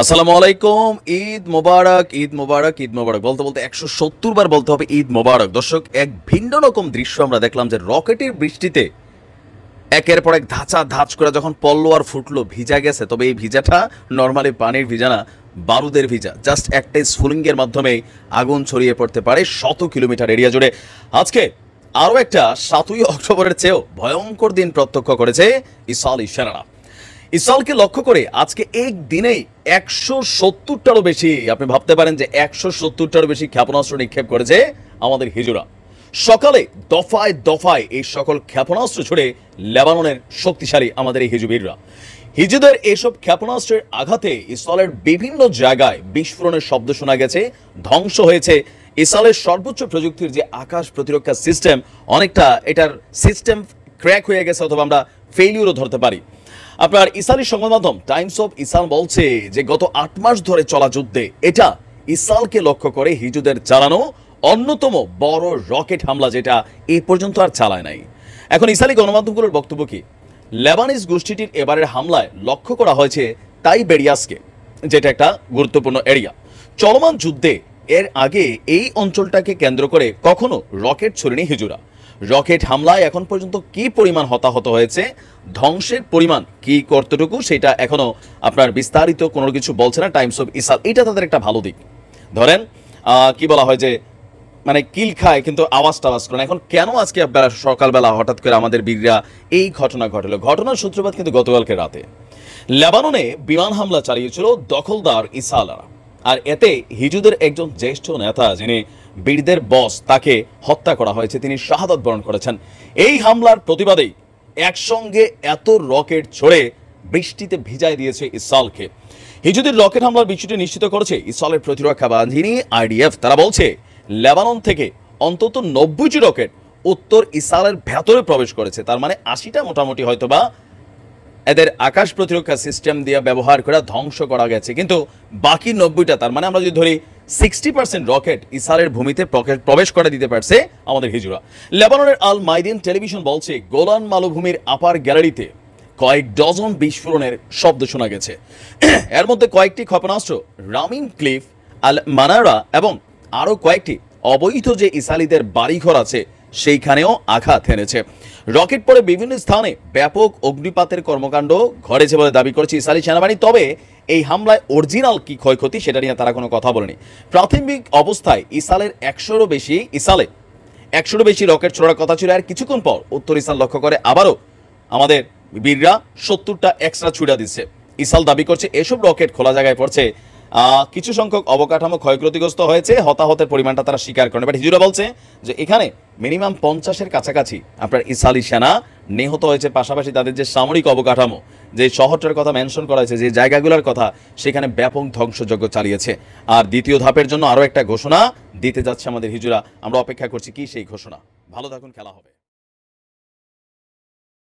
আসসালামু আলাইকুম। ঈদ মোবারক, ঈদ মোবারক, ঈদ মোবারক বলতে বলতে 170 বার বলতে হবে ঈদ মোবারক। দর্শক, এক ভিন্ন রকম দৃশ্য আমরা দেখলাম যে রকেটের বৃষ্টিতে একের পর এক ধাঁচা ধাঁচ করে যখন পল্ল আর ফুটলো, ভিজা গেছে। তবে এই ভিজাটা নর্মালি পানির ভিজা না, বারুদের ভিজা। জাস্ট একটা স্ফুলিঙ্গের মাধ্যমে আগুন ছড়িয়ে পড়তে পারে শত কিলোমিটার এরিয়া জুড়ে। আজকে আরও একটা 7ই অক্টোবরের চেয়েও ভয়ঙ্কর দিন প্রত্যক্ষ করেছে ইসরায়েলি সেনারা। ইসরায়েলকে লক্ষ্য করে আজকে একদিনেই 170টারও বেশি, আপনি ভাবতে পারেন যে 170টারও বেশি ক্ষেপণাস্ত্র নিক্ষেপ করেছে আমাদের হিজুরা। সকালে দফায় দফায় এই সকল ক্ষেপণাস্ত্র ছুড়ে লেবাননের শক্তিশালী আমাদের এই হিজুবীররা। হিজুদের এইসব ক্ষেপণাস্ত্রের আঘাতে ইসরায়েলের বিভিন্ন জায়গায় বিস্ফোরণের শব্দ শোনা গেছে, ধ্বংস হয়েছে ইসরায়েলের সর্বোচ্চ প্রযুক্তির যে আকাশ প্রতিরক্ষা সিস্টেম। অনেকটা এটার সিস্টেম ক্র্যাক হয়ে গেছে, অথবা আমরা ফেইলিউরও ধরতে পারি। আপনার ইসরায়েলি সংবাদ মাধ্যম টাইমস অফ ইসরায়েল বলছে যে গত 8 মাস ধরে চলা যুদ্ধে এটা ইসরায়েলকে লক্ষ্য করে হিজুদের চালানো অন্যতম বড় রকেট হামলা, যেটা এই পর্যন্ত আর চালায় নাই। এখন ইসরায়েলি গণমাধ্যমগুলোর বক্তব্য কি? লেবানিজ গোষ্ঠীটির এবারের হামলায় লক্ষ্য করা হয়েছে তাইবেরিয়াসকে, যেটা একটা গুরুত্বপূর্ণ এরিয়া। চলমান যুদ্ধে এর আগে এই অঞ্চলটাকে কেন্দ্র করে কখনো রকেট ছড়েনি হিজুরা। রকেট হামলায় এখন পর্যন্ত কি পরিমাণ হতাহত হয়েছে, ধ্বংসের পরিমাণ কি কতটুকু, সেটা এখনো আপনার বিস্তারিত কোনো কিছু বলছে না টাইমস অফ ইসরায়েল। এটা তাদের একটা ভালো দিক। ধরেন কি বলা হয় যে মানে কিল খায় কিন্তু আওয়াজ করে না। এখন কেন আজকে সকালবেলা হঠাৎ করে আমাদের বীররা এই ঘটনা ঘটলো? ঘটনার সূত্রপাত কিন্তু গতকালকে রাতে লেবাননে বিমান হামলা চালিয়েছিল দখলদার ইসরায়েলরা। আর এতে হিজুদের একজন জ্যেষ্ঠ নেতা, যিনি বীরদের বস, তাকে হত্যা করা হয়েছে, তিনি শাহাদাত বরণ করেছেন। এই হামলার প্রতিবাদেই একসঙ্গে এত রকেট ছড়ে বৃষ্টিতে ভিজায় দিয়েছে ইসরায়েলকে। হিজুদের রকেট হামলার বিষয়টি নিশ্চিত করেছে ইসরায়েলের প্রতিরক্ষা বাহিনী আইডিএফ। তারা বলছে লেবানন থেকে অন্তত 90টি রকেট উত্তর ইসরায়েলের ভেতরে প্রবেশ করেছে। তার মানে 80টা মোটামুটি হয়তোবা এদের আকাশ প্রতিরক্ষা সিস্টেম দিয়ে ব্যবহার করে ধ্বংস করা গেছে, কিন্তু বাকি 90টা, তার মানে আমরা যদি ধরি 60% রকেট ইসরায়েলের ভূমিতে প্রবেশ করে দিতে পারছে আমাদের হিজুরা। লেবাননের আল মাইদিন টেলিভিশন বলছে গোলান মালভূমির আপার গ্যালারিতে কয়েক ডজন বিস্ফোরণের শব্দ শোনা গেছে। এর মধ্যে কয়েকটি ক্ষেপণাস্ত্র রামিন ক্লিফ, আল মানারা এবং আরও কয়েকটি অবৈধ যে ইসরায়েলিদের বাড়িঘর আছে সেইখানেও আঘাত হেনেছে। রকেট পড়ে বিভিন্ন স্থানে ব্যাপক অগ্নিপাতের কর্মকাণ্ড ঘটেছে বলে দাবি করেছে ইসরায়েলি সেনাবাহিনী। তবে এই হামলায় অরিজিনাল কি ক্ষয়ক্ষতি সেটা নিয়ে তারা কোনো কথা বলেনি। প্রাথমিক অবস্থায় ইসরায়েলের 100রও বেশি রকেট ছোড়ার কথা ছিল। আর কিছুক্ষণ পর উত্তর ইসরায়েল লক্ষ্য করে আবারও আমাদের বীররা 70টা এক্সট্রা ছুড়া দিচ্ছে। ইসরায়েল দাবি করছে এসব রকেট খোলা জায়গায় পড়ছে। কিছু সংখ্যক অবকাঠামো ক্ষয়ক্ষতিগ্রস্ত হয়েছে, হতাহতের পরিমাণটা তারা স্বীকার করে। বাট হিজুরা বলছে যে এখানে মিনিমাম 50-এর কাছাকাছি আপনার ইসরায়েলি সেনা নিহত হয়েছে। পাশাপাশি তাদের যে সামরিক অবকাঠামো, যে শহরটার কথা মেনশন করা হয়েছে, যে জায়গাগুলোর কথা, সেখানে ব্যাপক ধ্বংসযজ্ঞ চালিয়েছে। আর দ্বিতীয় ধাপের জন্য আরও একটা ঘোষণা দিতে যাচ্ছে আমাদের হিজুরা। আমরা অপেক্ষা করছি কি সেই ঘোষণা। ভালো থাকুন, খেলা হবে।